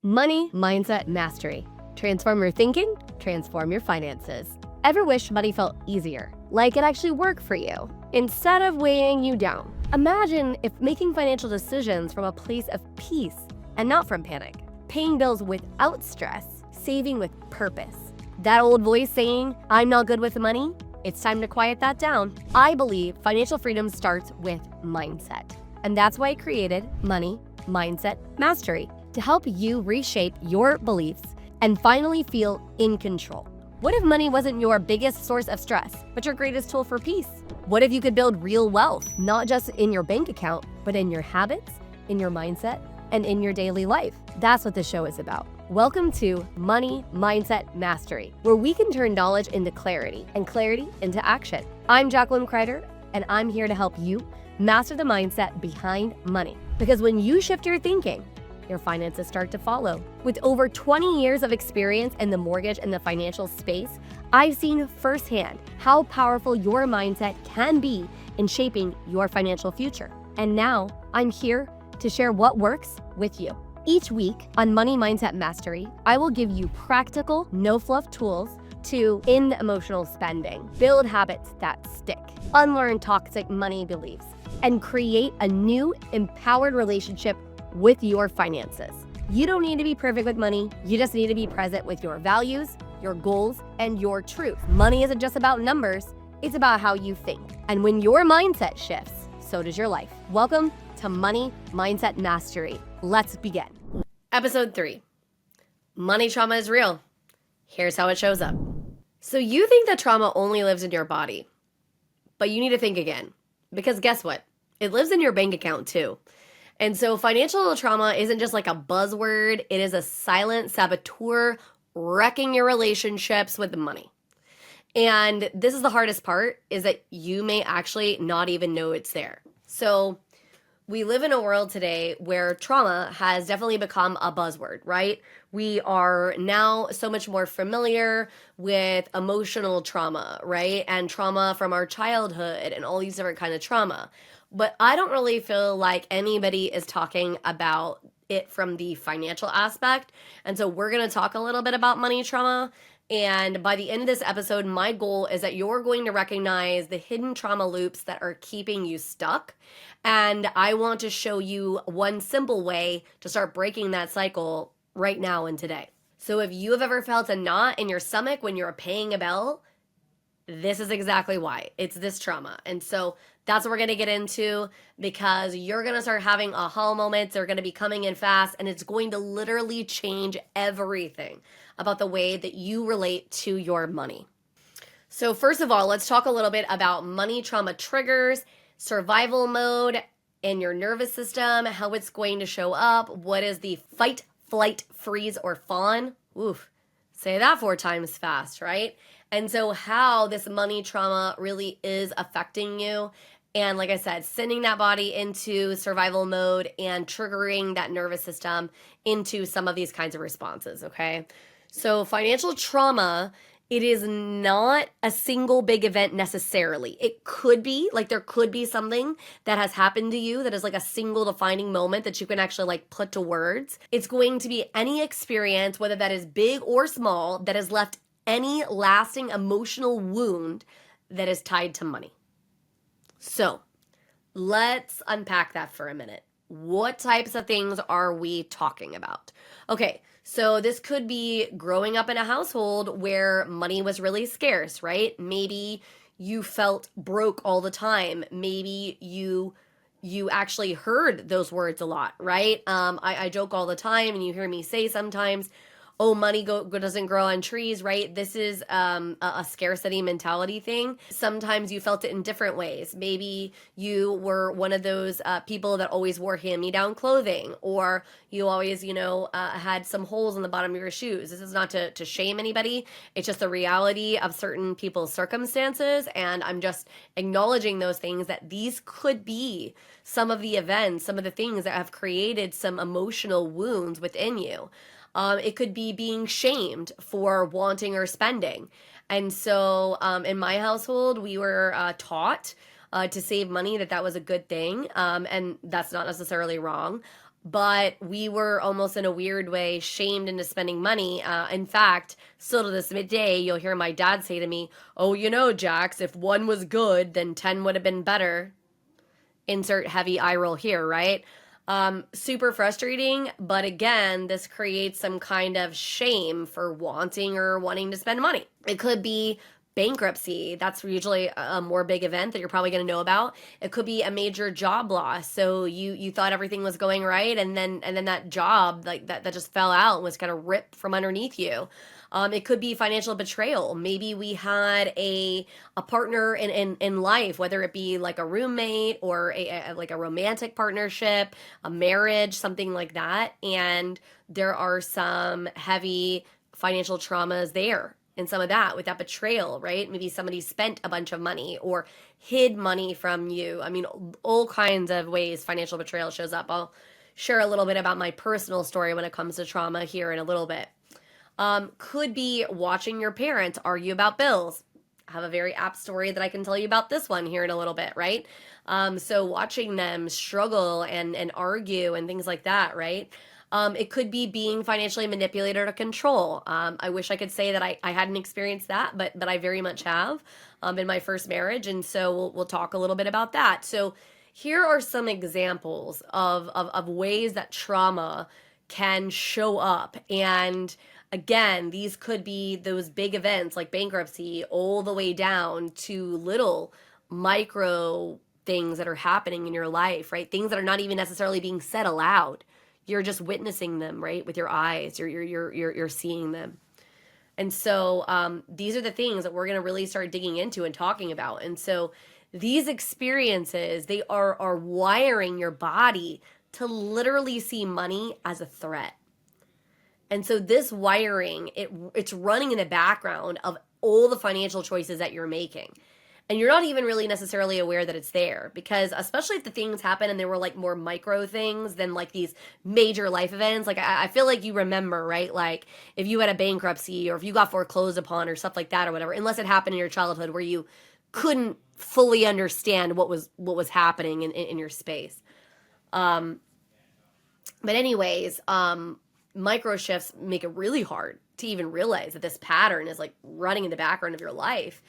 Money Mindset Mastery. Transform your thinking, transform your finances. Ever wish money felt easier, like it actually worked for you, instead of weighing you down? Imagine if making financial decisions from a place of peace and not from panic. Paying bills without stress, saving with purpose. That old voice saying, "I'm not good with money," it's time to quiet that down. I believe financial freedom starts with mindset. And that's why I created Money Mindset Mastery, to help you reshape your beliefs and finally feel in control. What if money wasn't your biggest source of stress, but your greatest tool for peace? What if you could build real wealth, not just in your bank account, but in your habits, in your mindset, and in your daily life? That's what this show is about. Welcome to Money Mindset Mastery, where we can turn knowledge into clarity and clarity into action. I'm Jax Crider, and I'm here to help you master the mindset behind money. Because when you shift your thinking, your finances start to follow. With over 20 years of experience in the mortgage and the financial space, I've seen firsthand how powerful your mindset can be in shaping your financial future. And now I'm here to share what works with you. Each week on Money Mindset Mastery, I will give you practical, no-fluff tools to end emotional spending, build habits that stick, unlearn toxic money beliefs, and create a new, empowered relationship with your finances. You don't need to be perfect with money. You just need to be present with your values, your goals, and your truth. Money isn't just about numbers, it's about how you think. And when your mindset shifts, so does your life. Welcome to Money Mindset Mastery. Let's begin. Episode 3. Money trauma is real. Here's how it shows up. So you think that trauma only lives in your body, but you need to think again. Because guess what? It lives in your bank account too. And so financial trauma isn't just like a buzzword. It is a silent saboteur wrecking your relationships with money. And this is the hardest part, is that you may actually not even know it's there. So we live in a world today where trauma has definitely become a buzzword, right? We are now so much more familiar with emotional trauma, right? And trauma from our childhood and all these different kinds of trauma. But I don't really feel like anybody is talking about it from the financial aspect. And so we're going to talk a little bit about money trauma. And by the end of this episode, my goal is that you're going to recognize the hidden trauma loops that are keeping you stuck. And I want to show you one simple way to start breaking that cycle right now and today. So if you have ever felt a knot in your stomach when you're paying a bill, this is exactly why. It's this trauma. And so that's what we're going to get into, because you're going to start having aha moments. They're going to be coming in fast, and it's going to literally change everything about the way that you relate to your money. So first of all, let's talk a little bit about money trauma triggers, survival mode, and your nervous system, how it's going to show up. What is the fight, flight, freeze, or fawn? Oof, say that 4 times fast, right? And so how this money trauma really is affecting you. And like I said, sending that body into survival mode and triggering that nervous system into some of these kinds of responses, okay? So financial trauma, it is not a single big event necessarily. It could be, like there could be something that has happened to you that is like a single defining moment that you can actually like put to words. It's going to be any experience, whether that is big or small, that has left any lasting emotional wound that is tied to money. So let's unpack that for a minute. What types of things are we talking about? Okay, so this could be growing up in a household where money was really scarce, right? Maybe you felt broke all the time. Maybe you actually heard those words a lot, right? I joke all the time, and you hear me say sometimes, oh, money doesn't grow on trees, right? This is a scarcity mentality thing. Sometimes you felt it in different ways. Maybe you were one of those people that always wore hand-me-down clothing, or you always, had some holes in the bottom of your shoes. This is not to shame anybody. It's just the reality of certain people's circumstances, and I'm just acknowledging those things, that these could be some of the events, some of the things that have created some emotional wounds within you. It could be being shamed for wanting or spending. And so in my household, we were taught to save money, that was a good thing. And that's not necessarily wrong. but we were almost in a weird way shamed into spending money. In fact, still to this day, you'll hear my dad say to me, "Oh, Jax, if one was good, then 10 would have been better." Insert heavy eye roll here, right? Super frustrating, but again, this creates some kind of shame for wanting to spend money. It could be bankruptcy. That's usually a more big event that you're probably going to know about. It could be a major job loss. So you thought everything was going right, and then that job like that just fell out and was kind of ripped from underneath you. It could be financial betrayal. Maybe we had a partner in life, whether it be like a roommate or like a romantic partnership, a marriage, something like that, and there are some heavy financial traumas there. And some of that with that betrayal, right? Maybe somebody spent a bunch of money or hid money from you. I mean, all kinds of ways financial betrayal shows up. I'll share a little bit about my personal story when it comes to trauma here in a little bit. Could be watching your parents argue about bills. I have a very apt story that I can tell you about this one here in a little bit, right? So watching them struggle and argue and things like that, right? It could be being financially manipulated or control. I wish I could say that I hadn't experienced that, but I very much have in my first marriage. And so we'll talk a little bit about that. So here are some examples of ways that trauma can show up. And again, these could be those big events like bankruptcy all the way down to little micro things that are happening in your life, right? Things that are not even necessarily being said aloud. You're just witnessing them, right? With your eyes, you're seeing them. And so these are the things that we're going to really start digging into and talking about. And so these experiences, they are wiring your body to literally see money as a threat. And so this wiring, it's running in the background of all the financial choices that you're making. And you're not even really necessarily aware that it's there, because especially if the things happen and they were like more micro things than like these major life events. Like I feel like you remember, right? Like if you had a bankruptcy or if you got foreclosed upon or stuff like that or whatever, unless it happened in your childhood where you couldn't fully understand what was happening in your space. But anyways, micro shifts make it really hard to even realize that this pattern is like running in the background of your life.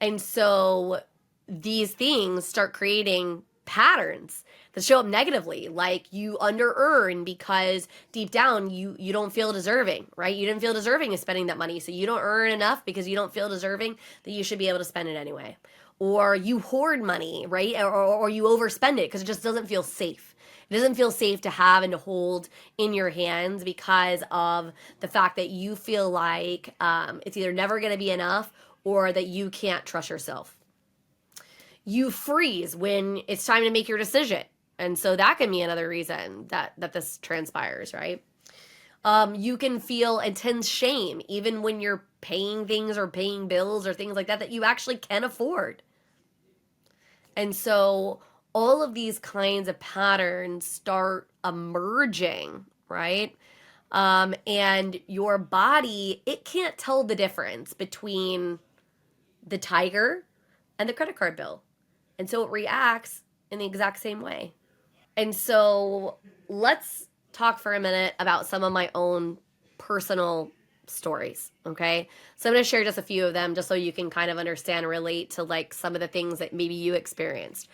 And so these things start creating patterns that show up negatively, like you under earn because deep down you don't feel deserving, right? You didn't feel deserving of spending that money, so you don't earn enough because you don't feel deserving that you should be able to spend it anyway. Or you hoard money, right? Or you overspend it because it just doesn't feel safe. It doesn't feel safe to have and to hold in your hands because of the fact that you feel like it's either never going to be enough or that you can't trust yourself. You freeze when it's time to make your decision. And so that can be another reason that this transpires, right? You can feel intense shame even when you're paying things or paying bills or things like that you actually can afford. And so all of these kinds of patterns start emerging, right? And your body, it can't tell the difference between the tiger and the credit card bill. And so it reacts in the exact same way. And so let's talk for a minute about some of my own personal stories, okay? So I'm going to share just a few of them just so you can kind of understand and relate to like some of the things that maybe you experienced.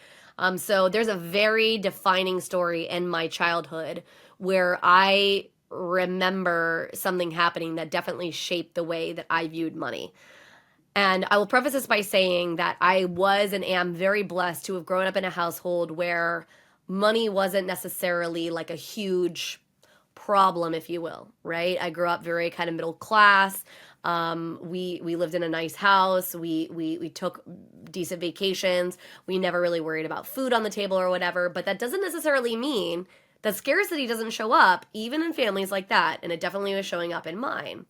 So there's a very defining story in my childhood where I remember something happening that definitely shaped the way that I viewed money. And I will preface this by saying that I was and am very blessed to have grown up in a household where money wasn't necessarily like a huge problem, if you will, right? I grew up very kind of middle class. We lived in a nice house. We took decent vacations. We never really worried about food on the table or whatever. But that doesn't necessarily mean that scarcity doesn't show up, even in families like that. And it definitely was showing up in mine.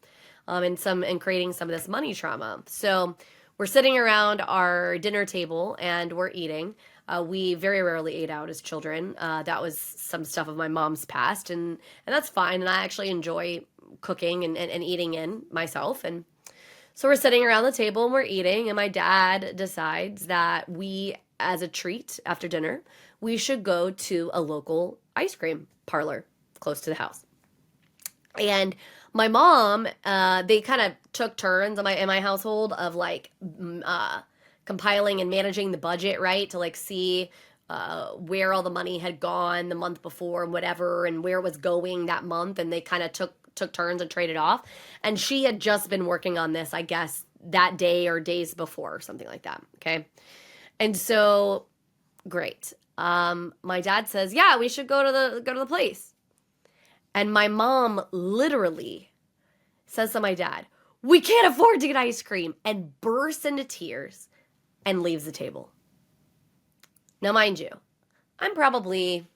And creating some of this money trauma. So we're sitting around our dinner table and we're eating. We very rarely ate out as children. That was some stuff of my mom's past, and that's fine. And I actually enjoy cooking and eating in myself. And so we're sitting around the table and we're eating, and my dad decides that we, as a treat after dinner, we should go to a local ice cream parlor. close to the house. And my mom, they kind of took turns in my household of like compiling and managing the budget, right? To like see where all the money had gone the month before and whatever, and where it was going that month. And they kind of took turns and traded off. And she had just been working on this, I guess, that day or days before, or something like that. Okay. And so, great. My dad says, yeah, we should go to the place. And my mom literally says to my dad, we can't afford to get ice cream, and bursts into tears and leaves the table. Now, mind you, I'm probably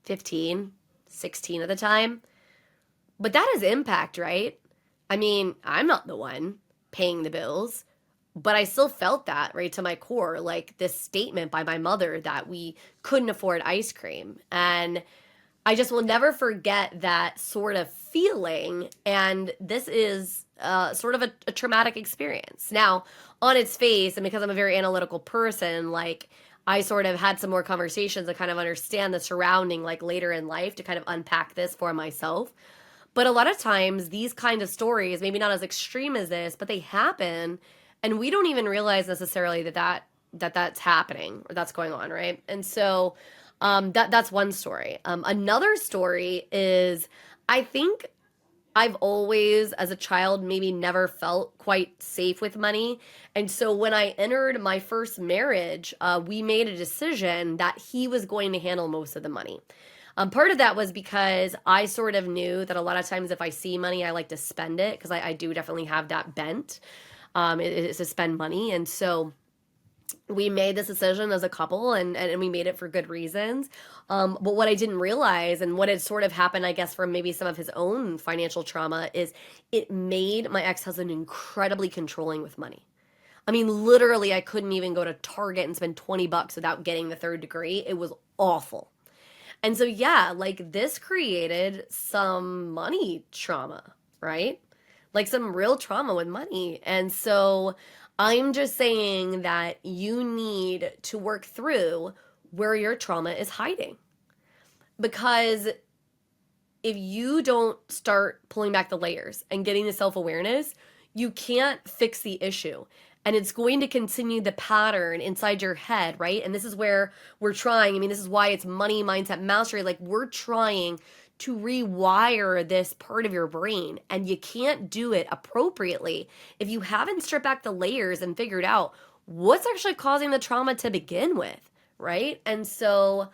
15, 16 at the time, but that has impact, right? I mean, I'm not the one paying the bills, but I still felt that, right, to my core, like this statement by my mother that we couldn't afford ice cream. And I just will never forget that sort of feeling. And this is sort of a traumatic experience. Now, on its face, and because I'm a very analytical person, like I sort of had some more conversations to kind of understand the surrounding, like later in life, to kind of unpack this for myself. But a lot of times these kind of stories, maybe not as extreme as this, but they happen, and we don't even realize necessarily that's happening or that's going on, right? And so that's one story. Another story is, I think I've always, as a child, maybe never felt quite safe with money. And so when I entered my first marriage, we made a decision that he was going to handle most of the money. Part of that was because I sort of knew that a lot of times if I see money, I like to spend it, because I do definitely have that bent. Is to spend money. And so we made this decision as a couple, and we made it for good reasons. But what I didn't realize, and what had sort of happened, I guess, from maybe some of his own financial trauma, is it made my ex-husband incredibly controlling with money. I mean, literally, I couldn't even go to Target and spend $20 without getting the third degree. It was awful. And so, yeah, like this created some money trauma, right? Like some real trauma with money. And so I'm just saying that you need to work through where your trauma is hiding. Because if you don't start pulling back the layers and getting the self-awareness, you can't fix the issue. And it's going to continue the pattern inside your head, right? And this is where we're trying. I mean, this is why it's money mindset mastery. Like, we're trying to rewire this part of your brain, and you can't do it appropriately if you haven't stripped back the layers and figured out what's actually causing the trauma to begin with, right? And so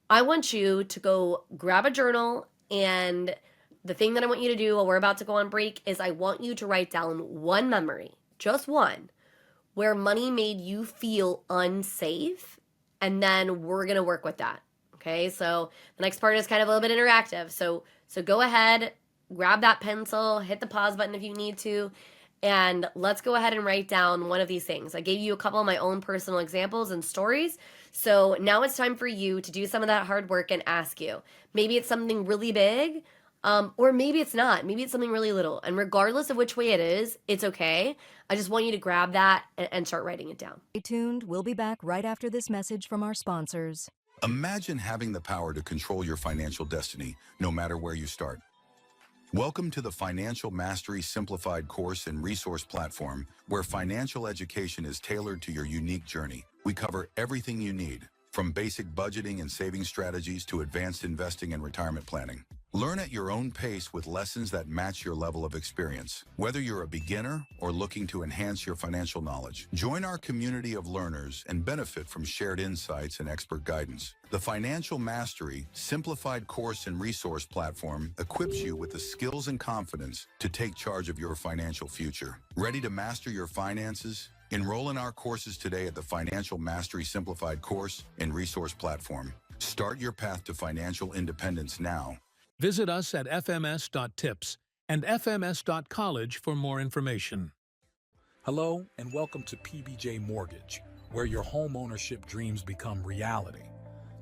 I want you to go grab a journal, and the thing that I want you to do while we're about to go on break is I want you to write down one memory, just one, where money made you feel unsafe, and then we're going to work with that. Okay, so the next part is kind of a little bit interactive. So go ahead, grab that pencil, hit the pause button if you need to, and let's go ahead and write down one of these things. I gave you a couple of my own personal examples and stories. So now it's time for you to do some of that hard work and ask you. Maybe it's something really big, or maybe it's not. Maybe it's something really little. And regardless of which way it is, it's okay. I just want you to grab that and start writing it down. Stay tuned. We'll be back right after this message from our sponsors. Imagine having the power to control your financial destiny, no matter where you start. Welcome to the Financial Mastery Simplified course and resource platform, where financial education is tailored to your unique journey. We cover everything you need, from basic budgeting and saving strategies to advanced investing and retirement planning. Learn at your own pace with lessons that match your level of experience. Whether you're a beginner or looking to enhance your financial knowledge, join our community of learners and benefit from shared insights and expert guidance. The Financial Mastery Simplified course and resource platform equips you with the skills and confidence to take charge of your financial future. Ready to master your finances? Enroll in our courses today at the Financial Mastery Simplified course and resource platform. Start your path to financial independence now. Visit us at fms.tips and fms.college for more information. Hello, and welcome to PBJ Mortgage, where your home ownership dreams become reality.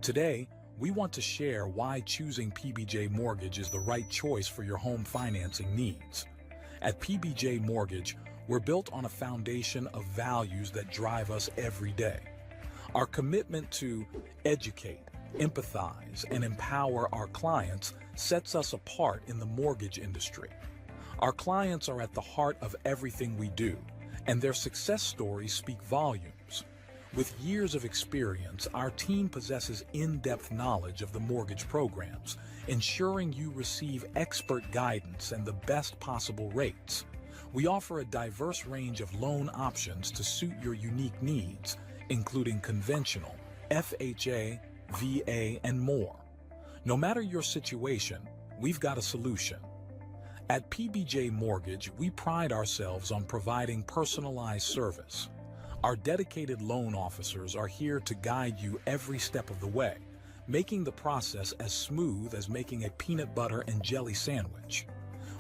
Today, we want to share why choosing PBJ Mortgage is the right choice for your home financing needs. At PBJ Mortgage, we're built on a foundation of values that drive us every day. Our commitment to educate, empathize, and empower our clients sets us apart in the mortgage industry. Our clients are at the heart of everything we do, and their success stories speak volumes. With years of experience, our team possesses in-depth knowledge of the mortgage programs, ensuring you receive expert guidance and the best possible rates. We offer a diverse range of loan options to suit your unique needs, including conventional, FHA, VA, and more. No matter your situation, we've got a solution. At PBJ Mortgage, we pride ourselves on providing personalized service. Our dedicated loan officers are here to guide you every step of the way, making the process as smooth as making a peanut butter and jelly sandwich.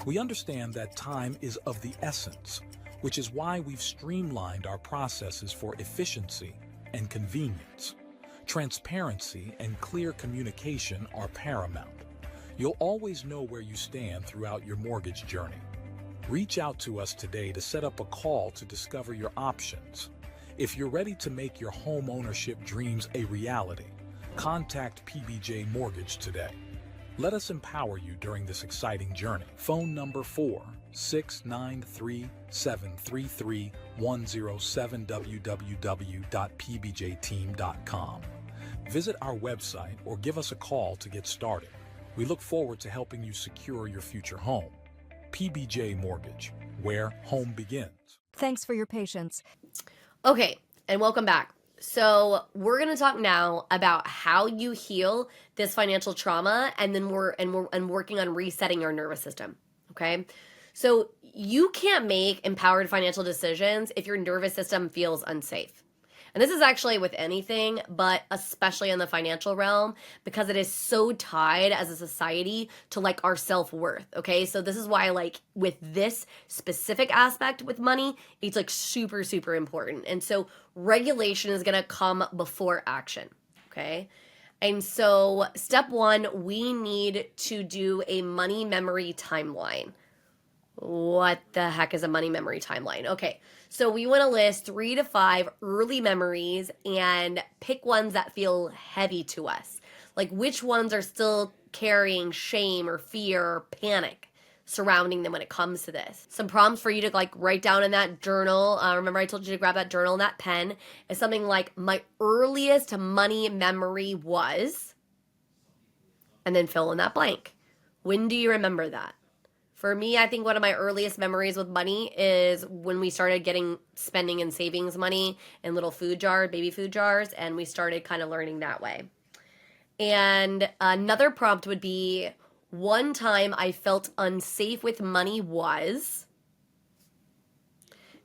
We understand that time is of the essence, which is why we've streamlined our processes for efficiency and convenience. Transparency and clear communication are paramount. You'll always know where you stand throughout your mortgage journey. Reach out to us today to set up a call to discover your options. If you're ready to make your home ownership dreams a reality, contact PBJ Mortgage today. Let us empower you during this exciting journey. Phone number 4-693-733-107 www.pbjteam.com. Visit our website or give us a call to get started. We look forward to helping you secure your future home. PBJ Mortgage, where home begins. Thanks for your patience. Okay, and welcome back. So we're going to talk now about how you heal this financial trauma, and then we're working on resetting your nervous system. Okay, so you can't make empowered financial decisions if your nervous system feels unsafe. And this is actually with anything, but especially in the financial realm, because it is so tied as a society to like our self-worth. Okay, so this is why like with this specific aspect with money, it's like super, super important. And so regulation is going to come before action. Okay. And so step one, we need to do a money memory timeline. What the heck is a money memory timeline? Okay, so we want to list 3 to 5 early memories and pick ones that feel heavy to us. Like which ones are still carrying shame or fear or panic surrounding them when it comes to this. Some prompts for you to like write down in that journal. Remember I told you to grab that journal and that pen. Is something like my earliest money memory was, and then fill in that blank. When do you remember that? For me, I think one of my earliest memories with money is when we started getting spending and savings money in little food jars, baby food jars, and we started kind of learning that way. And another prompt would be, one time I felt unsafe with money was,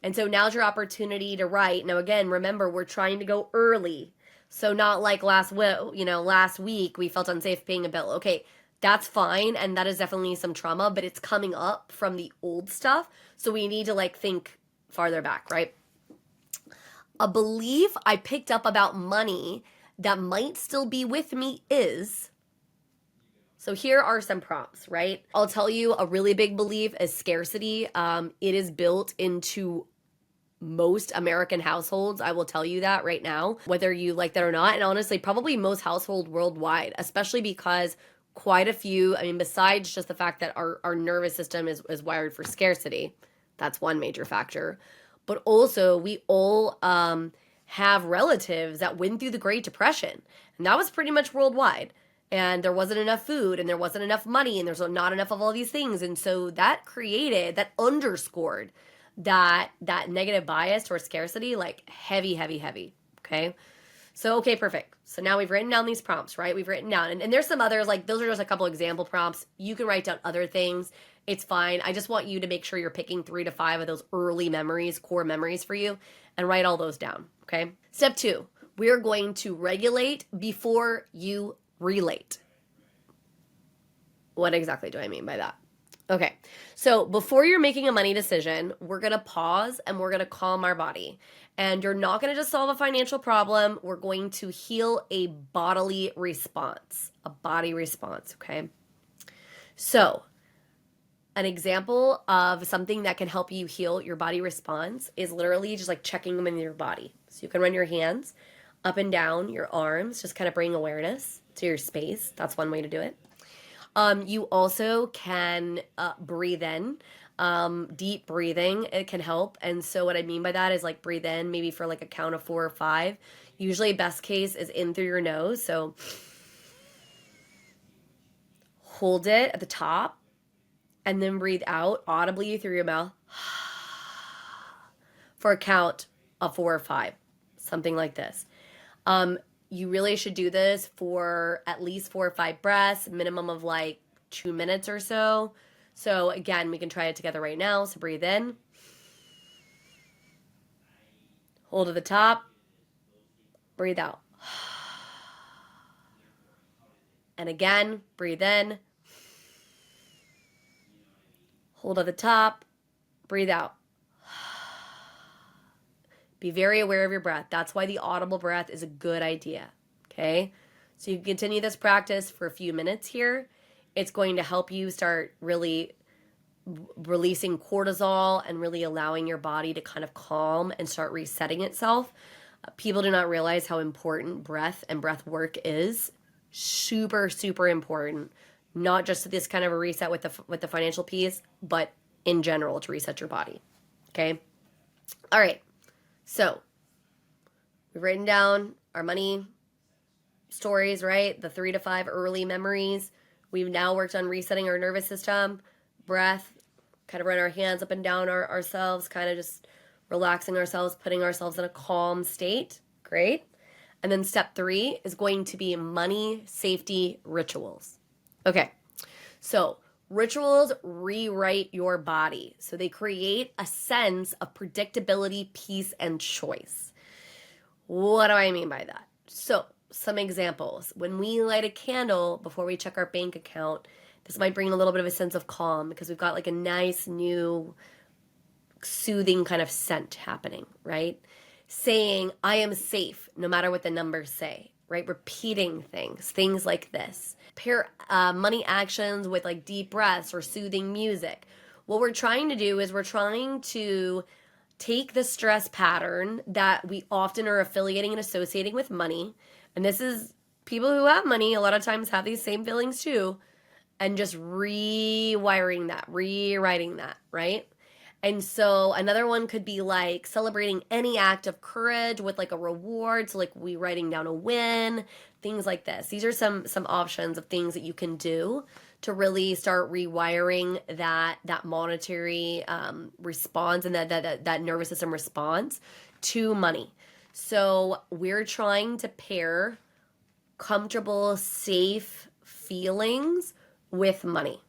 and so now's your opportunity to write. Now again, remember, we're trying to go early. So not like last week we felt unsafe paying a bill. Okay, that's fine, and that is definitely some trauma, but it's coming up from the old stuff, so we need to like think farther back, right? A belief I picked up about money that might still be with me is, so here are some prompts, right? I'll tell you a really big belief is scarcity. It is built into most American households. I will tell you that right now, whether you like that or not, and honestly, probably most households worldwide, especially because quite a few, I mean, besides just the fact that our nervous system is wired for scarcity, that's one major factor, but also we all have relatives that went through the Great Depression, and that was pretty much worldwide, and there wasn't enough food, and there wasn't enough money, and there's not enough of all these things, and so that underscored that negative bias towards scarcity, like heavy, okay? So, okay, perfect. So now we've written down these prompts, right? We've written down, and there's some others, like those are just a couple example prompts. You can write down other things. It's fine. I just want you to make sure you're picking 3 to 5 of those early memories, core memories for you, and write all those down, okay? Step 2, we're going to regulate before you relate. What exactly do I mean by that? Okay, so before you're making a money decision, we're going to pause and we're going to calm our body. And you're not going to just solve a financial problem. We're going to heal a bodily response, a body response, okay? So an example of something that can help you heal your body response is literally just like checking them in your body. So you can run your hands up and down your arms, just kind of bring awareness to your space. That's one way to do it. You also can breathe in. Deep breathing, it can help. And so what I mean by that is like breathe in maybe for like a count of 4 or 5. Usually best case is in through your nose. So hold it at the top and then breathe out audibly through your mouth for a count of 4 or 5, something like this. You really should do this for at least 4 or 5 breaths, minimum of like 2 minutes or so. So again, we can try it together right now. So breathe in, hold at the top, breathe out. And again, breathe in, hold at the top, breathe out. Be very aware of your breath. That's why the audible breath is a good idea, okay? So you can continue this practice for a few minutes here. It's going to help you start really releasing cortisol and really allowing your body to kind of calm and start resetting itself. People do not realize how important breath and breath work is. Super, super important. Not just to this kind of a reset with the financial piece, but in general to reset your body, okay? All right. So, we've written down our money stories, right? The 3 to 5 early memories. We've now worked on resetting our nervous system, breath, kind of run our hands up and down ourselves, kind of just relaxing ourselves, putting ourselves in a calm state. Great. And then step 3 is going to be money safety rituals. Okay, so rituals rewrite your body. So they create a sense of predictability, peace, and choice. What do I mean by that? So some examples. When we light a candle before we check our bank account, this might bring a little bit of a sense of calm because we've got like a nice new soothing kind of scent happening, right? Saying, I am safe no matter what the numbers say, right? Repeating things like this. Pair money actions with like deep breaths or soothing music. What we're trying to do is we're trying to take the stress pattern that we often are affiliating and associating with money. And this is people who have money a lot of times have these same feelings too. And just rewriting that, right? And so another one could be like celebrating any act of courage with like a reward. So like we writing down a win, things like this. These are some options of things that you can do to really start rewiring that monetary response and that nervous system response to money. So we're trying to pair comfortable, safe feelings with money.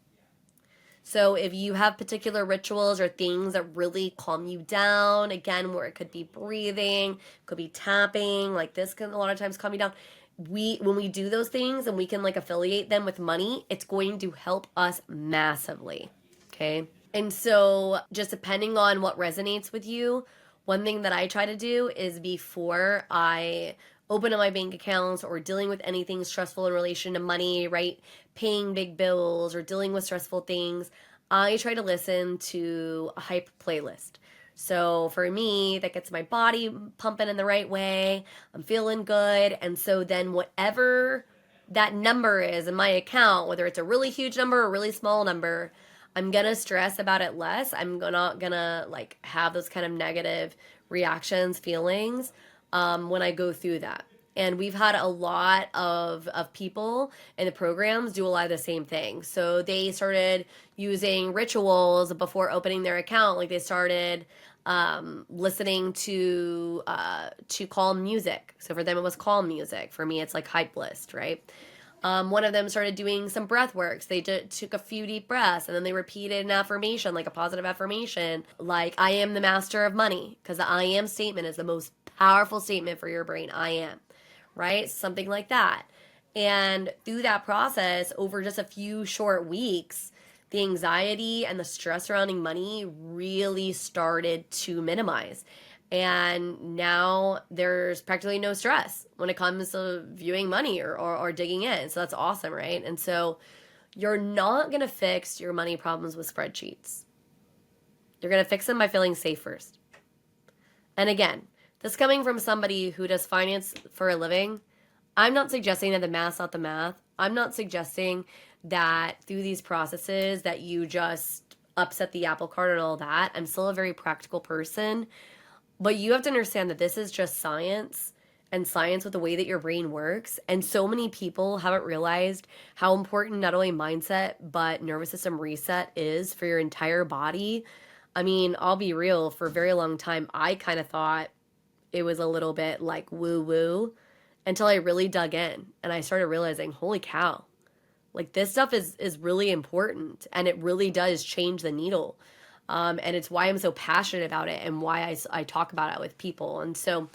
So if you have particular rituals or things that really calm you down, again, where it could be breathing, could be tapping, like this can a lot of times calm you down. When we do those things and we can like affiliate them with money, it's going to help us massively, okay? And so just depending on what resonates with you, one thing that I try to do is before I open up my bank accounts or dealing with anything stressful in relation to money, right? Paying big bills or dealing with stressful things, I try to listen to a hype playlist. So for me, that gets my body pumping in the right way. I'm feeling good. And so then whatever that number is in my account, whether it's a really huge number or a really small number, I'm going to stress about it less. I'm not going to like have those kind of negative reactions, feelings when I go through that. And we've had a lot of people in the programs do a lot of the same thing. So they started using rituals before opening their account. Like they started listening to calm music. So for them, it was calm music. For me, it's like hype list, right? One of them started doing some breath works. They took a few deep breaths and then they repeated an affirmation, like a positive affirmation, like I am the master of money, because the I am statement is the most powerful statement for your brain. I am, right? Something like that. And through that process, over just a few short weeks, the anxiety and the stress surrounding money really started to minimize. And now there's practically no stress when it comes to viewing money or digging in. So that's awesome, right? And so you're not going to fix your money problems with spreadsheets. You're going to fix them by feeling safe first. And again, this coming from somebody who does finance for a living, I'm not suggesting that the math's not the math. I'm not suggesting that through these processes that you just upset the apple cart and all that. I'm still a very practical person, but you have to understand that this is just science, and science with the way that your brain works. And so many people haven't realized how important not only mindset, but nervous system reset is for your entire body. I mean, I'll be real, for a very long time, I kind of thought it was a little bit like woo woo until I really dug in and I started realizing, holy cow, like this stuff is really important, and it really does change the needle. And it's why I'm so passionate about it and why I talk about it with people. And so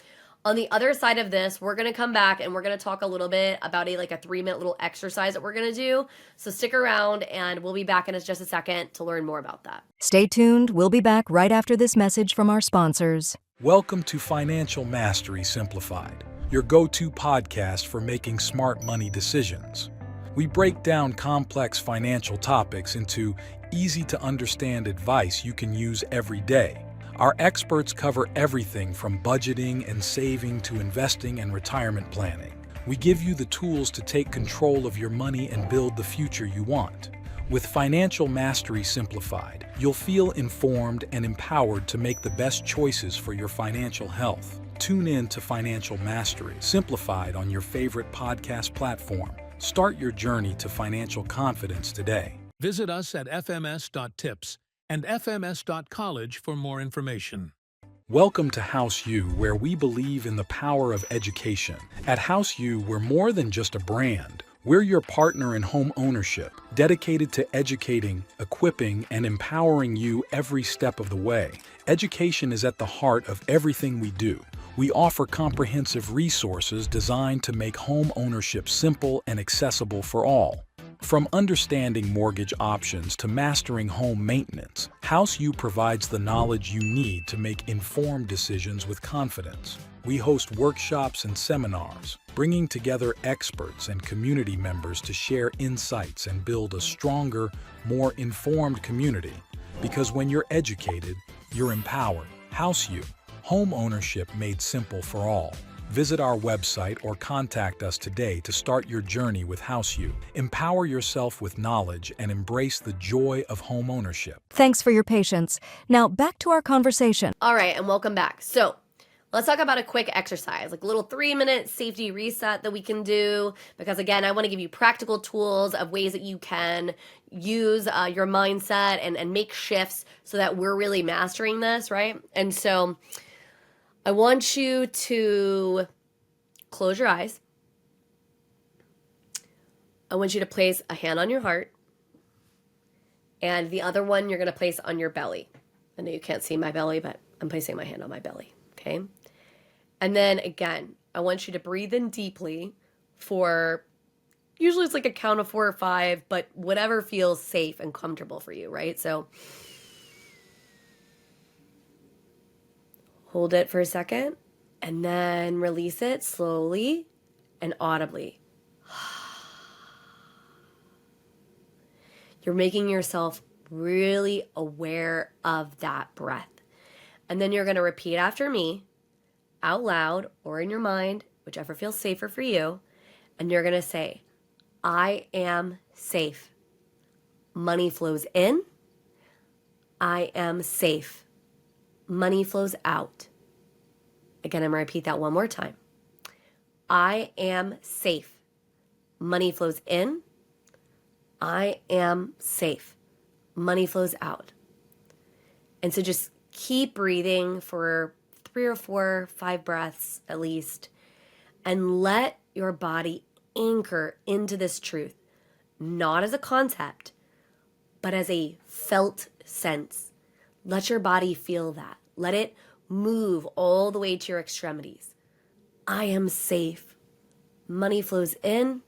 on the other side of this, we're going to come back and we're going to talk a little bit about a 3-minute little exercise that we're going to do. So stick around and we'll be back in just a second to learn more about that. Stay tuned. We'll be back right after this message from our sponsors. Welcome to Financial Mastery Simplified, your go-to podcast for making smart money decisions. We break down complex financial topics into easy-to-understand advice you can use every day. Our experts cover everything from budgeting and saving to investing and retirement planning. We give you the tools to take control of your money and build the future you want. With Financial Mastery Simplified, you'll feel informed and empowered to make the best choices for your financial health. Tune in to Financial Mastery Simplified on your favorite podcast platform. Start your journey to financial confidence today. Visit us at fms.tips and fms.college for more information. Welcome to House U, where we believe in the power of education. At House U, we're more than just a brand. We're your partner in home ownership, dedicated to educating, equipping, and empowering you every step of the way. Education is at the heart of everything we do. We offer comprehensive resources designed to make home ownership simple and accessible for all. From understanding mortgage options to mastering home maintenance, House U provides the knowledge you need to make informed decisions with confidence. We host workshops and seminars, bringing together experts and community members to share insights and build a stronger, more informed community. Because when you're educated, you're empowered. House U, home ownership made simple for all. Visit our website or contact us today to start your journey with House U. Empower yourself with knowledge and embrace the joy of home ownership. Thanks for your patience. Now back to our conversation. All right, and welcome back. So let's talk about a quick exercise, like a little 3-minute safety reset that we can do. Because again, I want to give you practical tools of ways that you can use your mindset and make shifts so that we're really mastering this, right? And so I want you to close your eyes. I want you to place a hand on your heart, and the other one you're going to place on your belly. I know you can't see my belly, but I'm placing my hand on my belly, okay? And then again, I want you to breathe in deeply for, usually it's like a count of 4 or 5, but whatever feels safe and comfortable for you, right? So hold it for a second and then release it slowly and audibly. You're making yourself really aware of that breath. And then you're going to repeat after me out loud or in your mind, whichever feels safer for you. And you're going to say, I am safe. Money flows in. I am safe. Money flows out. Again, I'm going to repeat that one more time. I am safe. Money flows in. I am safe. Money flows out. And so just keep breathing for 3 or 4, 5 breaths at least, and let your body anchor into this truth, not as a concept, but as a felt sense. Let your body feel that. Let it move all the way to your extremities. I am safe. Money flows in.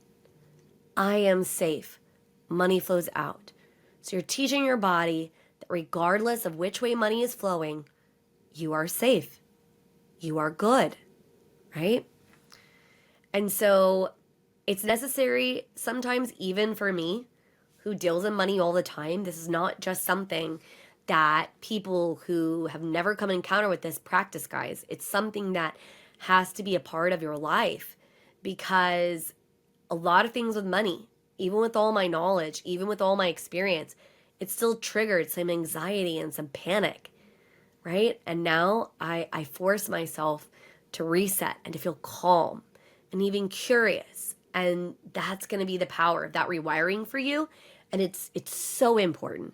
I am safe. Money flows out. So you're teaching your body that regardless of which way money is flowing, you are safe. You are good, right? And so it's necessary sometimes, even for me, who deals in money all the time. This is not just something that people who have never come in encounter with this practice, guys. It's something that has to be a part of your life, because a lot of things with money, even with all my knowledge, even with all my experience, it still triggered some anxiety and some panic, right? And now I force myself to reset and to feel calm and even curious. And that's going to be the power of that rewiring for you. And it's so important.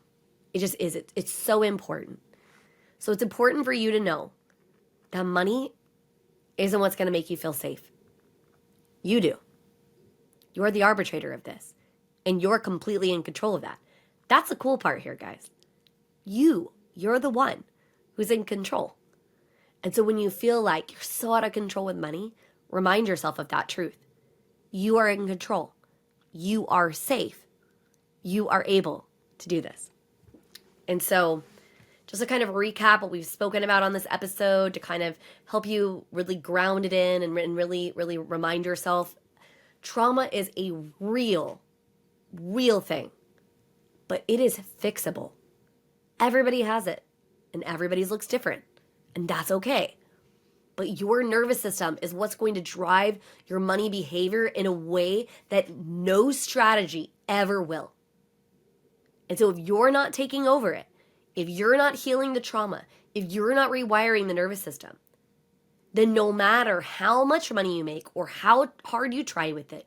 It just is. It's so important. So it's important for you to know that money isn't what's going to make you feel safe. You do. You're the arbitrator of this. And you're completely in control of that. That's the cool part here, guys. You're the one who's in control. And so when you feel like you're so out of control with money, remind yourself of that truth. You are in control. You are safe. You are able to do this. And so just to kind of recap what we've spoken about on this episode, to kind of help you really ground it in and really, really remind yourself, trauma is a real thing, but it is fixable. Everybody has it, and everybody's looks different, and that's okay. But your nervous system is what's going to drive your money behavior in a way that no strategy ever will. And so if you're not taking over it, if you're not healing the trauma, if you're not rewiring the nervous system, then no matter how much money you make or how hard you try with it,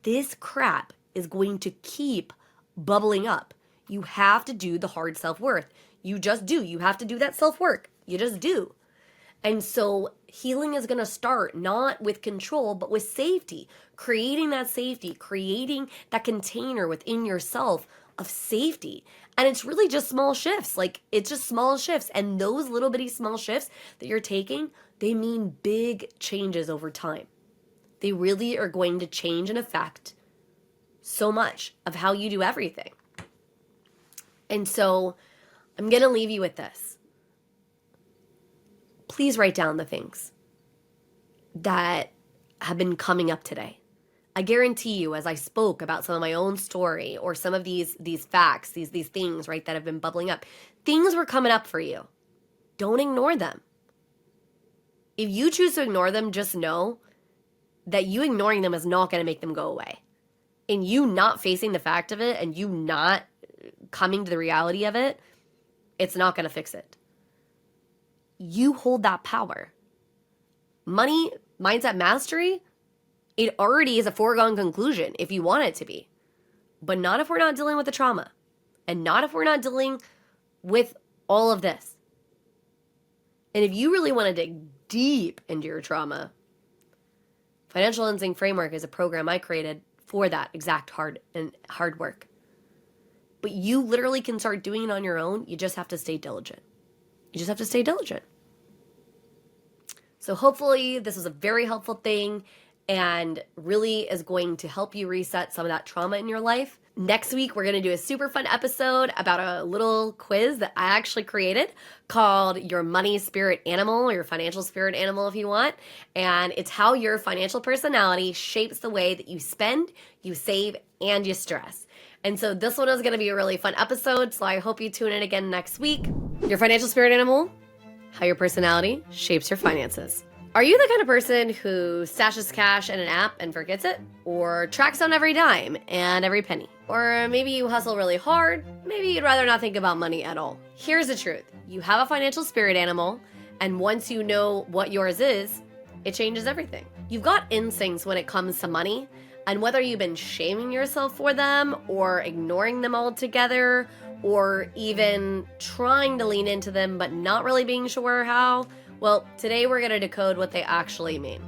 this crap is going to keep bubbling up. You have to do the hard self-worth. You just do. You have to do that self-work. You just do. And so healing is going to start not with control, but with safety. Creating that safety, creating that container within yourself of safety. And it's really just small shifts. Like, it's just small shifts. And those little bitty small shifts that you're taking, they mean big changes over time. They really are going to change and affect so much of how you do everything. And so I'm going to leave you with this. Please write down the things that have been coming up today. I guarantee you, as I spoke about some of my own story or some of these facts, these things, right, that have been bubbling up, things were coming up for you. Don't ignore them. If you choose to ignore them, just know that you ignoring them is not going to make them go away. And you not facing the fact of it and you not coming to the reality of it, it's not going to fix it. You hold that power. Money, mindset mastery, it already is a foregone conclusion if you want it to be. But not if we're not dealing with the trauma. And not if we're not dealing with all of this. And if you really want to dig deep into your trauma, Financial Instinct Framework is a program I created for that exact hard work. But you literally can start doing it on your own. You just have to stay diligent. You just have to stay diligent. So hopefully this was a very helpful thing and really is going to help you reset some of that trauma in your life. Next week, we're going to do a super fun episode about a little quiz that I actually created called Your Money Spirit Animal, or Your Financial Spirit Animal if you want. And it's how your financial personality shapes the way that you spend, you save, and you stress. And so this one is going to be a really fun episode, so I hope you tune in again next week. Your financial spirit animal, how your personality shapes your finances. Are you the kind of person who stashes cash in an app and forgets it? Or tracks down every dime and every penny? Or maybe you hustle really hard, maybe you'd rather not think about money at all. Here's the truth. You have a financial spirit animal, and once you know what yours is, it changes everything. You've got instincts when it comes to money, and whether you've been shaming yourself for them or ignoring them altogether or even trying to lean into them but not really being sure how, well, today we're going to decode what they actually mean.